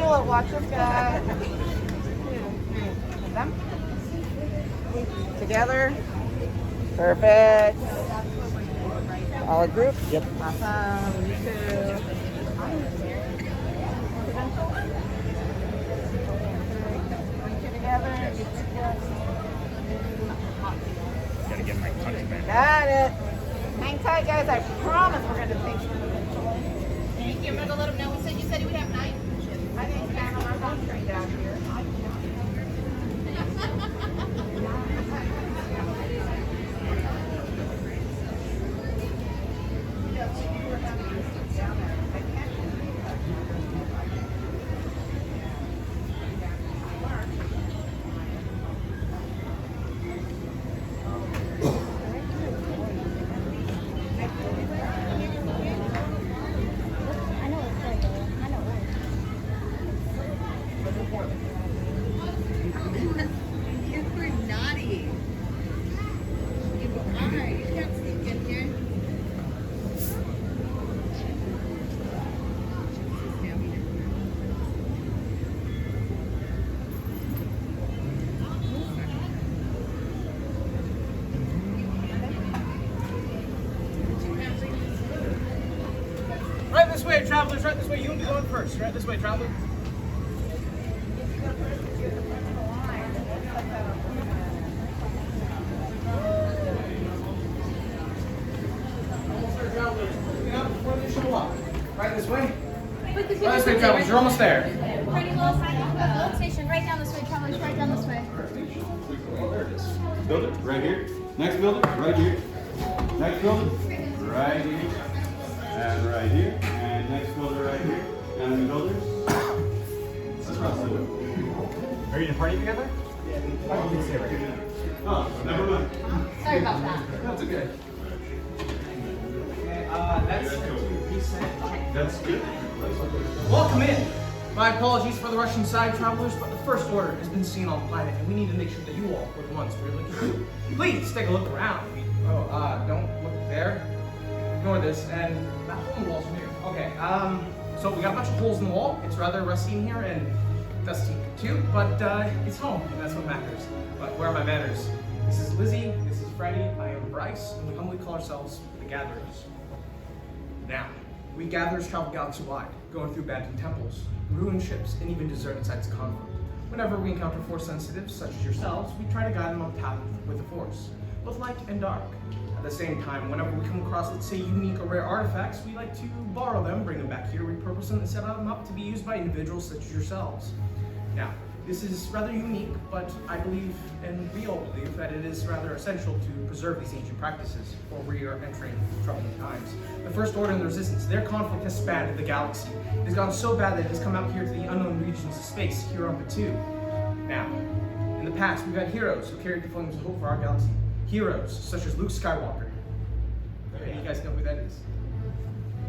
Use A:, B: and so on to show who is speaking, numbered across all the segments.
A: bullet. Watch this guy. Them. Together. Perfect. All a group?
B: Yep.
A: Awesome. You too. Together.
B: Gotta get my country back.
A: Got it. Hang tight, guys. I promise we're going to take you.
C: Thank you. I'm going to go let him know. You said he would have 9.
A: I think he's on our home train down here.
C: You were naughty. Alright, you can't sneak in here.
B: Right this way, travelers. Right this way. You'll be going first. Right this way, travelers. Right this way. Right this way, travelers. You're almost there.
D: Pretty little sign, station right down this way, travelers, right down this way.
E: There it is. Building, right here. Next building, right here. Next building, right here. And right here. And next builder right here. And then builders. Across the way.
B: Are you in a party together? Yeah. Oh, you can stay right here.
E: Oh, never mind.
D: Sorry about that.
E: That's okay.
B: That's to reset.
E: That's good.
B: Welcome in. My apologies for the Russian side, travelers, but the first order has been seen on the planet, and we need to make sure that you all were the ones we're looking for. Please take a look around. Don't look there. Ignore this, and that hole in the wall's weird. Okay, so we got a bunch of holes in the wall. It's rather rusty in here and dusty too, but it's home, and that's what matters. But where are my manners? This is Lizzie, this is Freddie, I am Bryce, and we humbly call ourselves the Gatherers. Now, we gatherers travel galaxy-wide, going through abandoned temples, ruined ships, and even deserted sites of conflict. Whenever we encounter Force sensitives, such as yourselves, we try to guide them on the path with the Force, both light and dark. At the same time, whenever we come across, let's say, unique or rare artifacts, we like to borrow them, bring them back here, repurpose them, and set them up to be used by individuals such as yourselves. Now, this is rather unique, but I believe, and we all believe, that it is rather essential to preserve these ancient practices, for we are entering troubling times. The First Order and the Resistance, their conflict has spanned the galaxy. It has gone so bad that it has come out here to the unknown regions of space, here on Batu. Now, in the past, we've had heroes who carried the flames of hope for our galaxy. Heroes such as Luke Skywalker. Okay, you guys know who that is?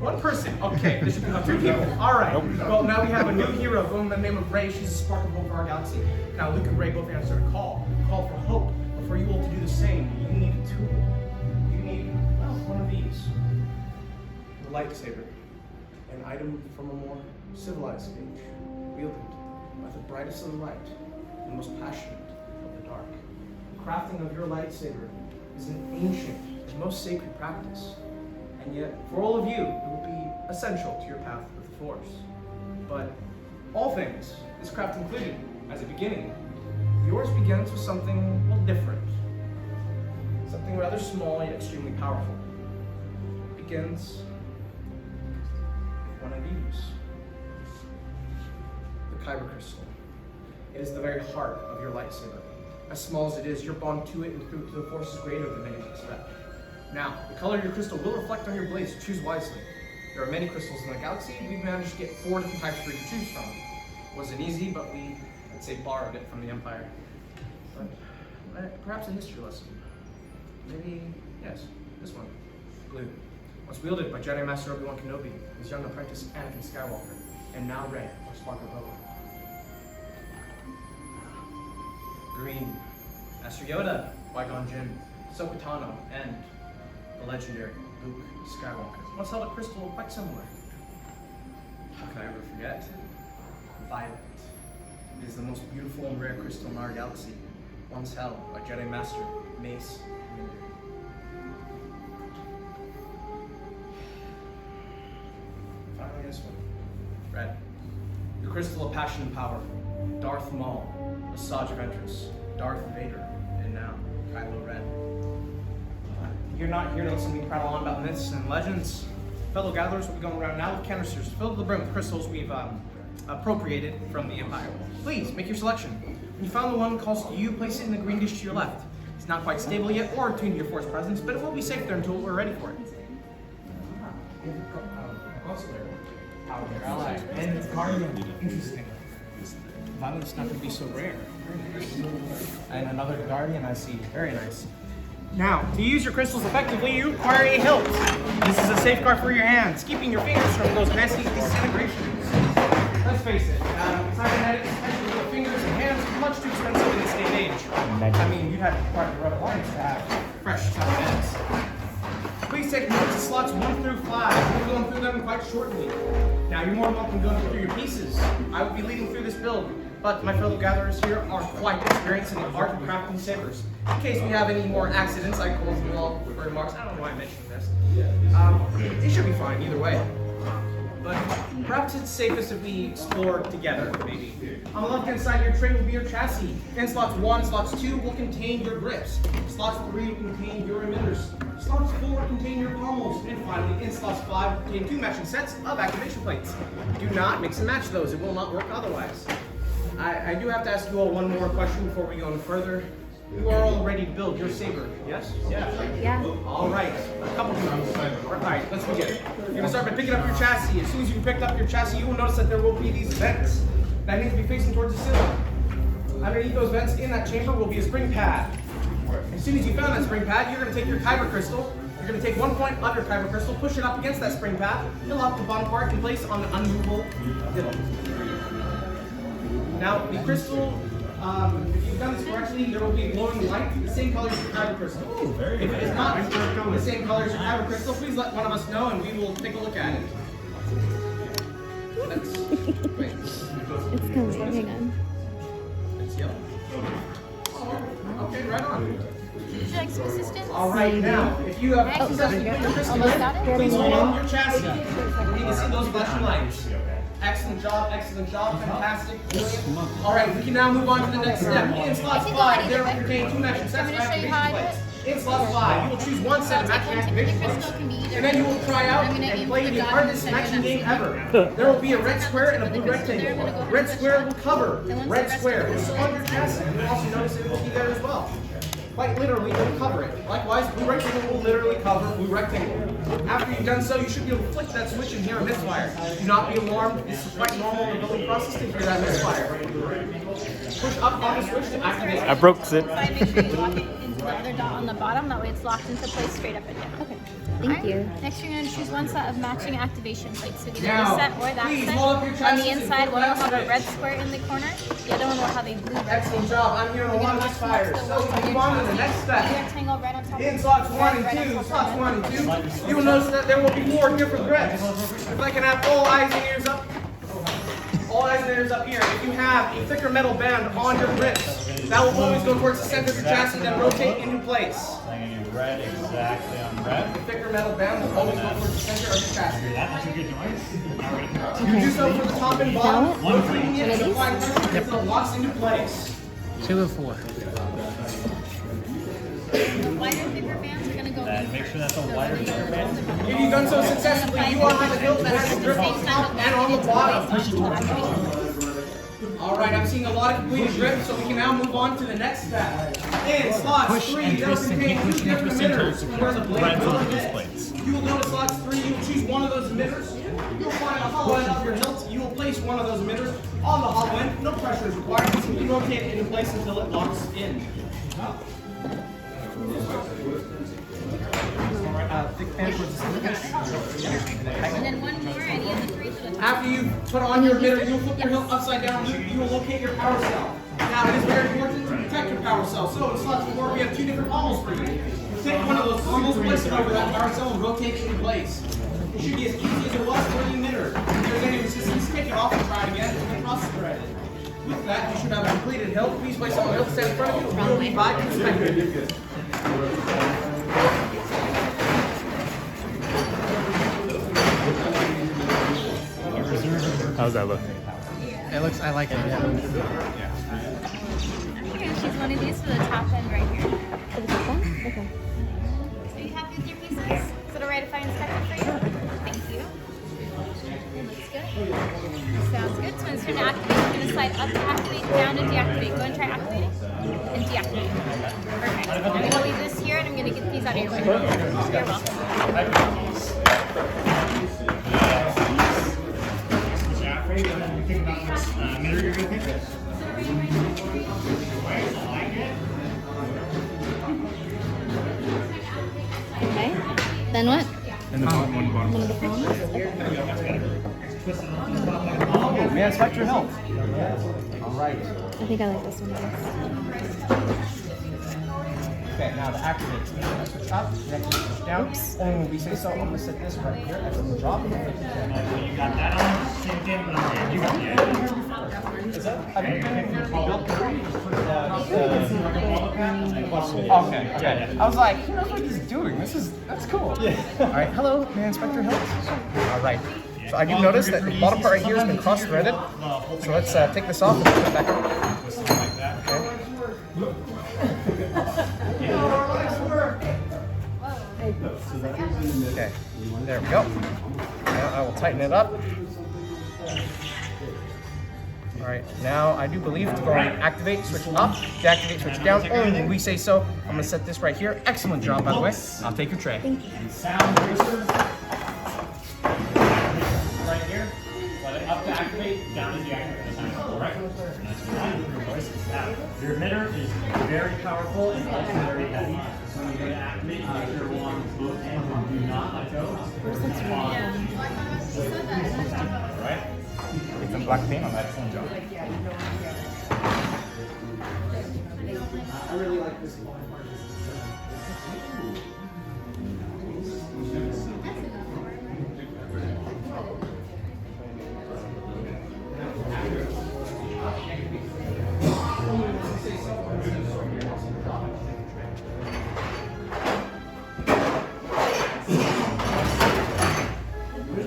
B: One person. Okay, there should be 2 people. All right. Well, now we have a new hero going by the name of Rey. She's a spark of hope for our galaxy. Now, Luke and Rey both answered a call for hope. But for you all to do the same, you need a tool. You need, well, one of these. The lightsaber. An item from a more civilized age, wielded by the brightest of the light and most passionate of the dark. The crafting of your lightsaber is an ancient and most sacred practice. And yet, for all of you, it will be essential to your path with the Force. But all things, this craft included, as a beginning, yours begins with something, well, different. Something rather small yet extremely powerful. It begins with one of these. The Kyber crystal. It is the very heart of your lightsaber. As small as it is, your bond to it and to the Force is greater than many expect. Now, the color of your crystal will reflect on your blade, so choose wisely. There are many crystals in the galaxy. We've managed to get 4 different types for you to choose from. It wasn't easy, but we, I'd say, borrowed it from the Empire. But perhaps a history lesson. Maybe, yes, this one. Blue. Once wielded by Jedi Master Obi-Wan Kenobi, his young apprentice Anakin Skywalker, and now Rey, or Spark of Hope. Green. Master Yoda, Qui-Gon Jinn, Ahsoka Tano, and the legendary Luke Skywalker. Once held a crystal quite similar. How can I ever forget? violet. It is the most beautiful and rare crystal in our galaxy. Once held by Jedi Master Mace Windu. Finally, this one. Red. The crystal of passion and power. Darth Maul, Asajj Ventress, Darth Vader, and now Kylo Ren. You're not here to listen to me prattle on about myths and legends. Fellow gatherers will be going around now with canisters filled to the brim with crystals we've appropriated from the Empire. Please make your selection. When you found the one close to you, place it in the green dish to your left. It's not quite stable yet or attuned to your force presence, but it will be safe there until we're ready for it. Our ally and guardian. Interesting. Violet's not going to be so rare. And another guardian I see. Very nice. Now, to use your crystals effectively, you require a hilt. This is a safeguard for your hands, keeping your fingers from those nasty disintegrations. Let's face it, cybernetics, especially with fingers and hands, are much too expensive in this day and age. I mean, you had quite a rough lines to have fresh cybernetics. Please take note to slots 1 through 5. We'll be going through them quite shortly. Now, you're more than welcome to go through your pieces. I will be leading through this build, but my fellow gatherers here are quite experienced in the art of crafting sabers. In case we have any more accidents, like holes in the wall or remarks, I don't know why I mentioned this. It should be fine either way. But perhaps it's safest if we explore together, maybe. On the left-hand side of your tray will be your chassis. In slots 1, slots 2 will contain your grips. Slots 3 will contain your emitters. Slots 4 contain your pommels. And finally, in slots 5 will contain 2 matching sets of activation plates. Do not mix and match those. It will not work otherwise. I do have to ask you all one more question before we go any further. You are all ready to build your saber, yes?
D: Yeah.
B: All right, a couple things. All right, let's begin. You're going to start by picking up your chassis. As soon as you pick up your chassis, you will notice that there will be these vents that need to be facing towards the ceiling. Underneath those vents in that chamber will be a spring pad. As soon as you found that spring pad, you're going to take your kyber crystal. You're going to take 1 point of your kyber crystal, push it up against that spring pad, and lock the bottom part in place on an unmovable diddle. Now, the crystal, if you've done this correctly, there will be a glowing light, the same color as your kyber crystal. If it is not the same color as your kyber crystal, please let one of us know and we will take a look at it. Let's wait.
D: It's kind of hang on.
B: It's yellow. Okay, right on.
D: Would you like some assistance?
B: All right, now, if you have successfully put your crystal
D: Almost got
B: in,
D: it?
B: please hold on your chassis. We need to see those flashing lights. Excellent job, fantastic, brilliant. All right, we can now move on to the next step. In slot 5, there will contain 2 matching sets of activation plates. In slot 5, you will choose 1 set of matching activation plates, and then you will try out and play the hardest matching game ever. There will be a red square and a blue rectangle. Red square will cover red square. This is on your chassis. You'll also notice it will be there as well. Quite literally, it will cover it. Likewise, blue rectangle will literally cover blue rectangle. After you've done so, you should be able to flick that switch and hear a misfire. Do not be alarmed. This is quite normal in the building process to hear that misfire. Push up on the switch to activate it.
F: I broke it.
D: So I make sure you lock it into the other dot on the bottom. That way it's locked into place straight up and down. Okay.
G: Thank you.
D: Next, you're going to choose 1 set of matching activation plates. So either
B: Now,
D: this set or that
B: please
D: set.
B: hold up your
D: On
B: chassis
D: the
B: and
D: inside,
B: flip
D: one will
B: that
D: have a
B: switch.
D: red square in the corner. The other one will have a blue rectangle.
B: Excellent job. I'm hearing a lot of misfires. So we move on to the next
D: Blue
B: step.
D: rectangle right on top.
B: In slots 1 and 2, slots 1 and 2, you will notice that there will be 4 different grips. If I can have all eyes and ears up here. If you have a thicker metal band on your grips, that will always go towards the center of your chassis, then rotate into place.
F: Red, exactly on red.
B: The thicker metal band will always go towards the center of your chassis.
F: That was a good noise.
B: You do so for the top and bottom, rotating it
G: One of
B: and
G: these?
B: applying pressure until it locks into place.
F: 2 of 4.
D: Wider, thicker bands are going to go
F: And make sure that's a wider pair band.
B: If you've done so successfully, you will have a hilt that has a grip on the top and on the bottom. Alright, I'm seeing a lot of completed grips, so we can now move on to the next step. In slots 3, there will contain 2 different emitters where the blade will hit. You will go to slots 3, you will choose one of those emitters. You will find a hollow end of your hilt. You will place one of those emitters on the hollow end. No pressure is required. Simply rotate it into place until it locks in. Thick band towards the center.
D: And then one more, any of the 3 to the top.
B: After you put on your emitter, you'll flip your hilt upside down. You will locate your power cell. Now, it is very important to protect your power cell. So, in slots 4, we have 2 different pommels for you. Take one of those pommels, place it over that power cell, and rotate it in place. It should be as easy as it was for the emitter. If there's any resistance, take it off and try it again. cross-threaded. With that, you should have a completed hilt. Please place on the hilt stand in front of you. Will be by inspected.
F: How's that look?
B: It looks, I like it.
D: Okay, she's one of these for the top end right here.
G: For the top one? Okay.
D: Are you happy with your pieces? Is it alright if I inspect it for you? Thank you. It looks good. Sounds good. So it's going to activate. We're going to slide up to activate, down to deactivate. Go and try activating. And deactivating. Perfect. I'm going to leave this here and I'm going to get these out of your way. You're welcome.
G: Okay. Then what?
B: One
G: of the prongs?
B: Oh, man, inspect your hilt. All right.
G: I think I like this one best.
B: Okay, now to activate. Switch up, next switch down. Only when we say so, I'm going to set this right here. Excellent job.
F: You got that on? Same thing, but I'm you got the idea.
B: Is that? I mean, built okay. I was like, who knows what he's doing? That's cool. Yeah. All right, hello, man, Inspector Hilt. All right. So I do notice that the bottom part right here has been cross-threaded. So let's take this off and put it back on. Okay. Okay, there we go. Now I will tighten it up. All right, now I do believe to go and activate, switch up, deactivate, switch down. Only when we say so. I'm gonna set this right here. Excellent job, by the way. I'll take your tray.
F: Sound tracers. Right here. Let it up to activate, down to deactivate. Alright? And that's fine. Your voice is out. Your emitter is very powerful and also very heavy. So when you go to activate, make sure we're on both hands and do not let go. Alright?
B: Get some black paint on that. Excellent job. I really like this one part.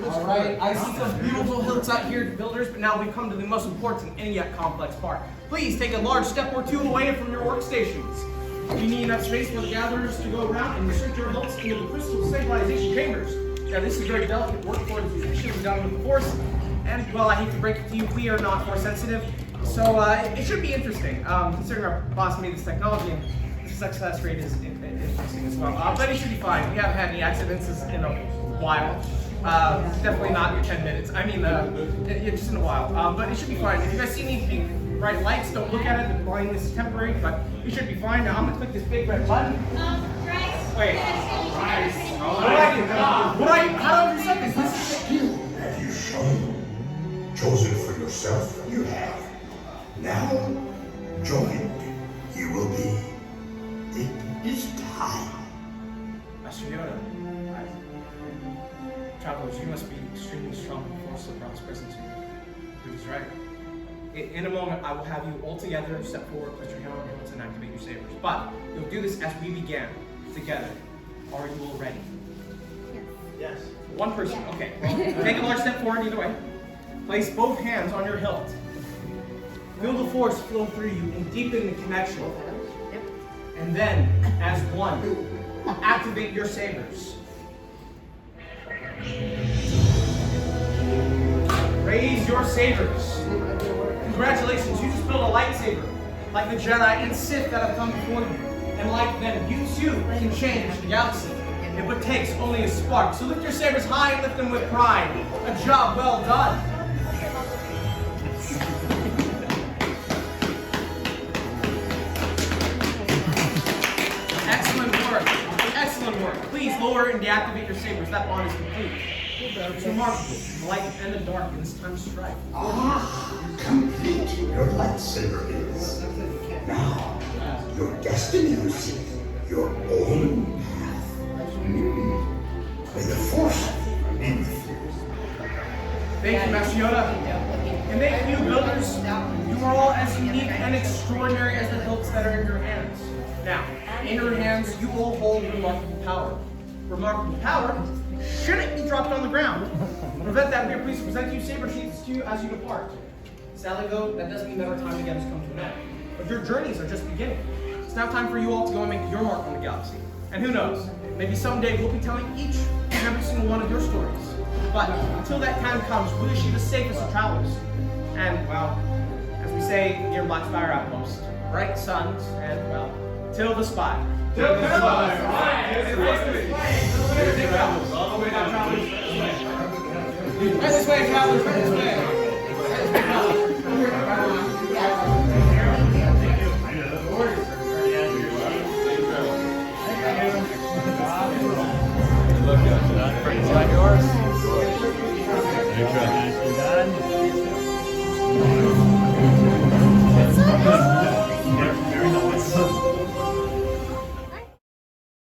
B: Alright, I see some beautiful hilts out here, builders, but now we've come to the most important and yet complex part. Please take a large step or two away from your workstations. You need enough space for the gatherers to go around and insert your hilts into the crystal stabilization chambers. Now this is very delicate work for the efficiently done with the force, and well, I hate to break it to you, we are not force sensitive, so it should be interesting, considering our boss made this technology, and the success rate is interesting as well. But it should be fine. We haven't had any accidents in a while. Definitely not your 10 minutes. I mean, just in a while. But it should be fine. If you guys see any bright lights, don't look at it. The blindness is temporary, but you should be fine. Now I'm gonna click this big red button. Wait. How do I reset this? This is you.
H: Have you shown? Chosen for yourself? You have. Now, joined you will be. It is time.
B: Master Yoda. Travelers, you must be extremely strong and force of God's presence here. He's right. In a moment, I will have you all together step forward, put your hand on your hilts, and activate your sabers. But you'll do this as we began, together. Are you all ready?
H: Yes.
B: One person, okay. Well, take a large step forward either way. Place both hands on your hilt. Feel the force flow through you and deepen the connection. And then, as one, activate your sabers. Raise your sabers. Congratulations, you just built a lightsaber, like the Jedi and Sith that have come before you. And like them, you too can change the galaxy. It takes only a spark. So lift your sabers high and lift them with pride. A job well done. Excellent work. Excellent work. Please lower and deactivate your sabers. That bond is complete. It's remarkable. The light and the dark in this time of strife.
H: Complete your lightsaber is. Now, your destiny you seek, your own path. May the Force be with you.
B: Thank you, Master Yoda. And make you builders, you are all as unique and extraordinary as the hilts that are in your hands. Now, in your hands, you all hold remarkable power. Remarkable power, should it be dropped on the ground, to prevent that, we are pleased to present you saber sheaths to you as you depart. Sadly though, that doesn't mean that our time together has come to an end. But your journeys are just beginning. It's now time for you all to go and make your mark on the galaxy. And who knows, maybe someday we'll be telling each and every single one of your stories. But until that time comes, we wish you the safest of travels. And, well, as we say near Black Spire Outpost, bright suns and, well, till the spire.
E: Till the spire.
B: Right this way, travelers, right this way.